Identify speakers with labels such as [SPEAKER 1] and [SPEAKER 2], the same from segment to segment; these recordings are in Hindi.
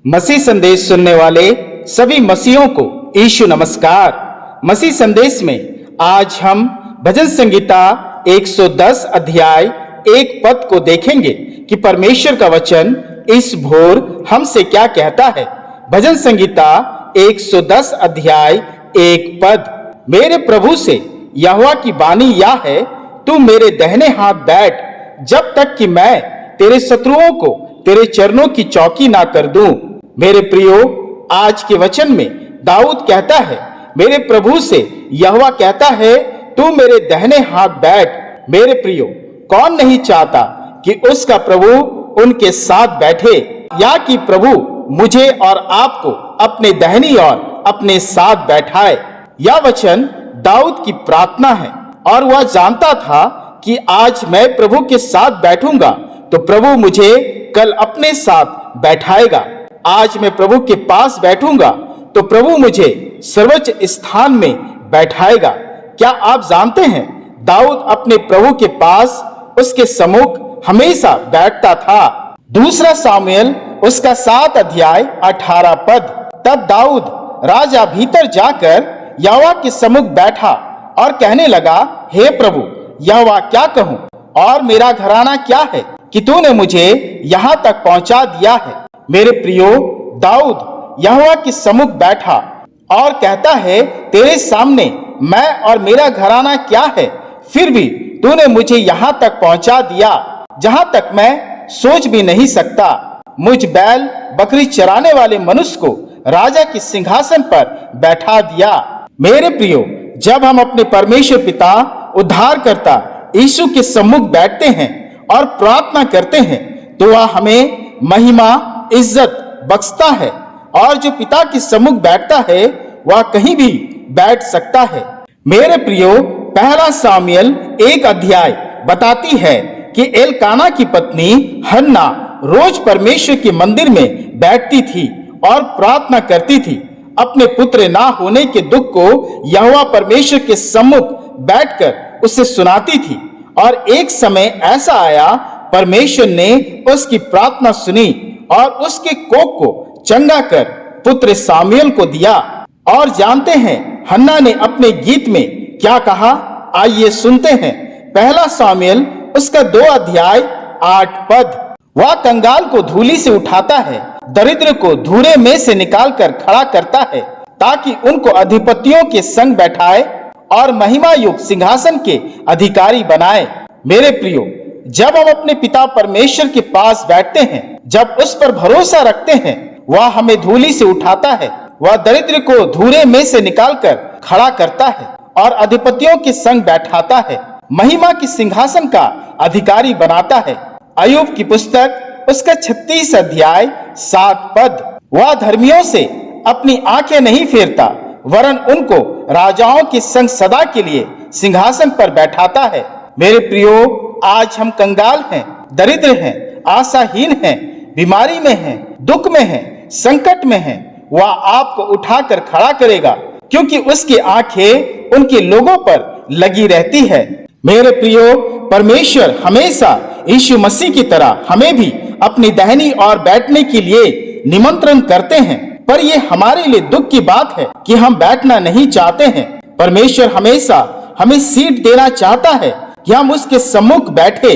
[SPEAKER 1] मसीह संदेश सुनने वाले सभी मसीहों को यीशु नमस्कार। मसीह संदेश में आज हम भजन संगीता 110 अध्याय 1 पद को देखेंगे कि परमेश्वर का वचन इस भोर हमसे क्या कहता है। भजन संगीता 110 अध्याय 1 पद, मेरे प्रभु से यहोवा की बानी यह है, तू मेरे दाहिने हाथ बैठ, जब तक कि मैं तेरे शत्रुओं को तेरे चरणों की चौकी ना कर दूं। मेरे प्रियो, आज के वचन में दाऊद कहता है, मेरे प्रभु से यहोवा कहता है, तू मेरे दाहिने हाथ बैठ। मेरे प्रियो, कौन नहीं चाहता कि उसका प्रभु उनके साथ बैठे, या कि प्रभु मुझे और आपको अपने दाहिनी ओर अपने साथ बैठाए। यह वचन दाऊद की प्रार्थना है और वह जानता था कि आज मैं प्रभु के साथ बैठूंगा तो प्रभु मुझे कल अपने साथ बैठाएगा। आज मैं प्रभु के पास बैठूंगा तो प्रभु मुझे सर्वोच्च स्थान में बैठाएगा। क्या आप जानते हैं, दाऊद अपने प्रभु के पास उसके सम्मुख हमेशा बैठता था। दूसरा सामुएल उसका 7 अध्याय 18 पद, तब दाऊद राजा भीतर जाकर यहोवा के सम्मुख बैठा और कहने लगा, हे प्रभु यहोवा, क्या कहूं और मेरा घराना क्या है कि तूने मुझे यहां तक पहुंचा दिया है। मेरे प्रियो, दाऊद यहोवा के सम्मुख बैठा और कहता है, तेरे सामने मैं और मेरा घराना क्या है, फिर भी तूने मुझे यहां तक पहुंचा दिया जहां तक मैं सोच भी नहीं सकता। मुझ बैल बकरी चराने वाले मनुष्य को राजा के सिंहासन पर बैठा दिया। मेरे प्रियो, जब हम अपने परमेश्वर पिता उद्धारकर्ता यीशु के सम्मुख बैठते हैं और प्रार्थना करते हैं तो वह हमें महिमा इज्जत बख्शता है, और जो पिता के सम्मुख बैठता है वह कहीं भी बैठ सकता है। मेरे प्रियो, पहला सामुएल 1 अध्याय बताती है कि एलकाना की पत्नी हन्ना रोज परमेश्वर के मंदिर में बैठती थी और प्रार्थना करती थी। अपने पुत्र ना होने के दुख को यहोवा परमेश्वर के सम्मुख बैठकर उसे सुनाती थी, और एक समय ऐसा आया, परमेश्वर ने उसकी प्रार्थना सुनी और उसके कोख को चंगा कर पुत्र सामुएल को दिया। और जानते हैं हन्ना ने अपने गीत में क्या कहा, आइए सुनते हैं। पहला सामुएल उसका 2 अध्याय 8 पद, वह कंगाल को धूली से उठाता है, दरिद्र को धूरे में से निकाल कर खड़ा करता है, ताकि उनको अधिपतियों के संग बैठाए और महिमा युक्त सिंहासन के अधिकारी बनाए। मेरे प्रियो, जब हम अपने पिता परमेश्वर के पास बैठते हैं, जब उस पर भरोसा रखते हैं, वह हमें धूली से उठाता है, वह दरिद्र को धूरे में से निकालकर खड़ा करता है और अधिपतियों के संग बैठाता है, महिमा के सिंहासन का अधिकारी बनाता है। अय्यूब की पुस्तक उसका 36 अध्याय 7 पद, वह धर्मियों से अपनी आंखें नहीं फेरता, वरन उनको राजाओं के संग सदा के लिए सिंहासन पर बैठाता है। मेरे प्रियो, आज हम कंगाल हैं, दरिद्र हैं, आशाहीन हैं, बीमारी में हैं, दुख में हैं, संकट में हैं, वह आपको उठाकर खड़ा करेगा, क्योंकि उसकी आंखें उनके लोगों पर लगी रहती है। मेरे प्रियो, परमेश्वर हमेशा यीशु मसीह की तरह हमें भी अपनी दाहिनी ओर बैठने के लिए निमंत्रण करते हैं, पर यह हमारे लिए दुख की बात है कि हम बैठना नहीं चाहते हैं। परमेश्वर हमेशा हमें सीट देना चाहता है कि हम उसके सम्मुख बैठे,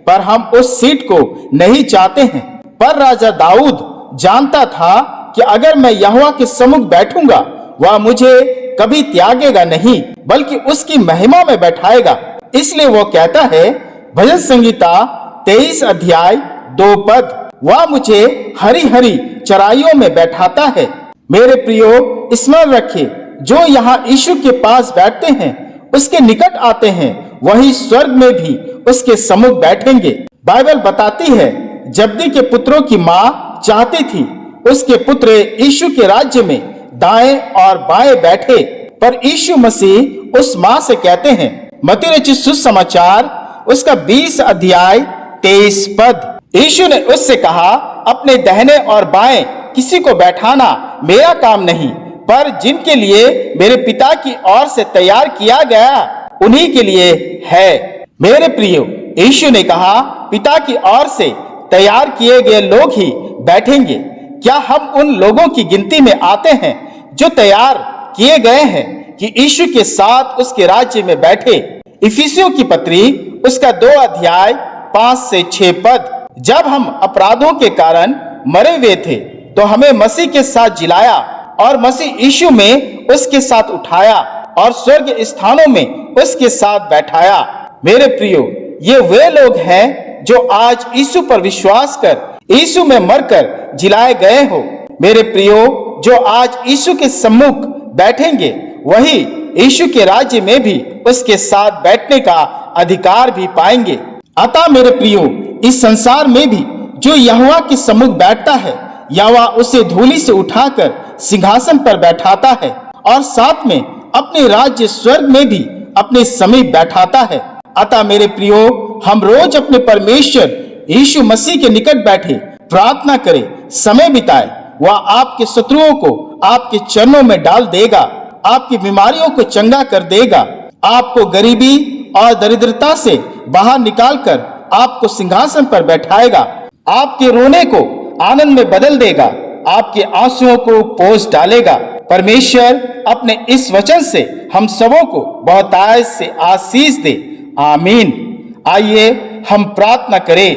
[SPEAKER 1] पर हम उस सीट को नहीं चाहते हैं। पर राजा दाऊद जानता था कि अगर मैं यहोवा के सम्मुख बैठूंगा, वह मुझे कभी त्यागेगा नहीं, बल्कि उसकी महिमा में बैठाएगा। इसलिए वो कहता है, भजन संगीता 23 अध्याय 2 पद, वह मुझे हरी हरी चराइयों में बैठाता है। मेरे प्रियो, स्मरण रखिए, जो यहाँ यीशु के पास बैठते हैं, उसके निकट आते हैं, वही स्वर्ग में भी उसके सम्मुख बैठेंगे। बाइबल बताती है, जब्दी के पुत्रों की माँ चाहती थी उसके पुत्र यीशु के राज्य में दाएं और बाएं बैठे, पर यीशु मसीह उस माँ से कहते हैं, मत्ती रचित सुसमाचार उसका 20 अध्याय 23 पद, यीशु ने उससे कहा, अपने दाहिने और बाएं किसी को बैठाना मेरा काम नहीं, पर जिनके लिए मेरे पिता की ओर से तैयार किया गया उन्हीं के लिए है। मेरे प्रियो, यीशु ने कहा, पिता की ओर से तैयार किए गए लोग ही बैठेंगे। क्या हम उन लोगों की गिनती में आते हैं जो तैयार किए गए हैं कि यीशु के साथ उसके राज्य में बैठे? इफिसियों की पत्री उसका 2 अध्याय 5 से 6 पद। जब हम अपराधों के कारण मरे हुए थे तो हमें मसीह के साथ जिलाया और मसीह यीशु में उसके साथ उठाया और स्वर्ग स्थानों में उसके साथ बैठाया। मेरे प्रियो, ये वे लोग हैं जो आज यीशु पर विश्वास कर यीशु में मरकर जिलाए गए हो। मेरे प्रियो, जो आज यीशु के सम्मुख बैठेंगे वही यीशु के राज्य में भी उसके साथ बैठने का अधिकार भी पाएंगे। अतः मेरे प्रियो, इस संसार में भी जो यहोवा के सम्मुख बैठता है, यहोवा उसे धूलि से उठाकर सिंहासन पर बैठाता है और साथ में अपने राज्य स्वर्ग में भी अपने समीप बैठाता है। अतः मेरे प्रियो, हम रोज अपने परमेश्वर यीशु मसीह के निकट बैठे प्रार्थना करें, समय बिताए। वह आपके शत्रुओं को आपके चरणों में डाल देगा, आपकी बीमारियों को चंगा कर देगा, आपको गरीबी और दरिद्रता से बाहर निकालकर आपको सिंहासन पर बैठाएगा, आपके रोने को आनंद में बदल देगा, आपके आंसुओं को पोंछ डालेगा। परमेश्वर अपने इस वचन से हम सबों को बहुतायत से आशीष दे। आमीन। आइए हम प्रार्थना करें।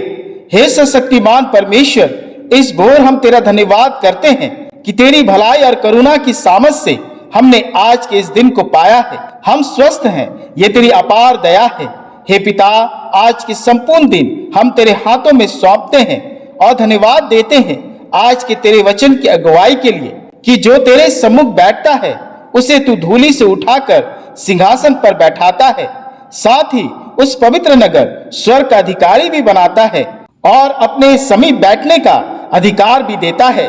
[SPEAKER 1] हे सर्वशक्तिमान परमेश्वर, इस भोर हम तेरा धन्यवाद करते हैं कि तेरी भलाई और करुणा की सामर्थ से हमने आज के इस दिन को पाया है। हम स्वस्थ हैं, ये तेरी अपार दया है। हे पिता, आज के संपूर्ण दिन हम तेरे हाथों में सौंपते हैं और धन्यवाद देते हैं आज के तेरे वचन की अगुवाई के लिए कि जो तेरे सम्मुख बैठता है उसे तू धूलि से उठाकर सिंहासन पर बैठाता है, साथ ही उस पवित्र नगर स्वर्ग का अधिकारी भी बनाता है और अपने समीप बैठने का अधिकार भी देता है।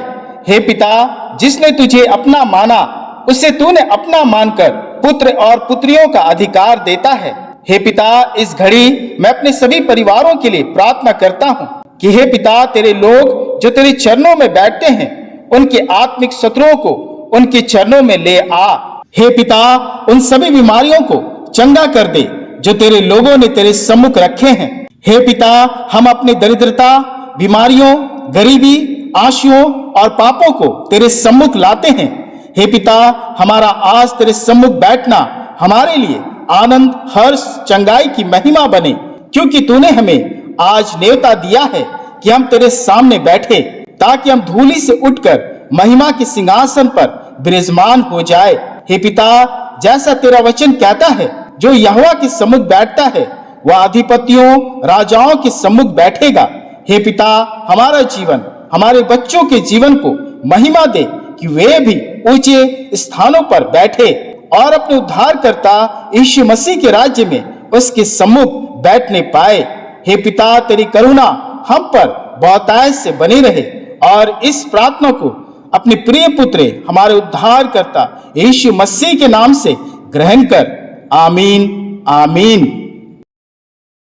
[SPEAKER 1] हे पिता, जिसने तुझे अपना माना उसे तूने अपना मानकर पुत्र और पुत्रियों का अधिकार देता है। हे पिता, इस घड़ी मैं अपने सभी परिवारों के लिए प्रार्थना करता हूँ कि हे पिता, तेरे लोग जो तेरे चरणों में बैठते हैं उनके आत्मिक शत्रुओं को उनके चरणों में ले आ। हे पिता, उन सभी बीमारियों को चंगा कर दे जो तेरे लोगों ने तेरे सम्मुख रखे हैं। हे पिता, हम अपनी दरिद्रता, बीमारियों, गरीबी, आंसुओं और पापों को तेरे सम्मुख लाते हैं। हे पिता, हमारा आज तेरे सम्मुख बैठना हमारे लिए आनंद, हर्ष, चंगाई की महिमा बने, क्योंकि तूने हमें आज न्योता दिया है कि हम तेरे सामने बैठे ताकि हम धूलि से उठकर महिमा के सिंहासन पर विराजमान हो जाए। हे पिता, जैसा तेरा वचन कहता है, जो यहोवा के सम्मुख बैठता है वह अधिपतियों, राजाओं के सम्मुख बैठेगा। हे पिता, हमारा जीवन, हमारे बच्चों के जीवन को महिमा दे कि वे भी ऊंचे स्थानों पर बैठे और अपने उद्धारकर्ता यीशु मसीह के राज्य में उसके सम्मुख बैठने पाए। हे पिता, तेरी करुणा हम पर बहुतायत से बनी रहे और इस प्रार्थना को अपने प्रिय पुत्र हमारे उद्धारकर्ता यीशु मसीह के नाम से ग्रहण कर। आमीन, आमीन।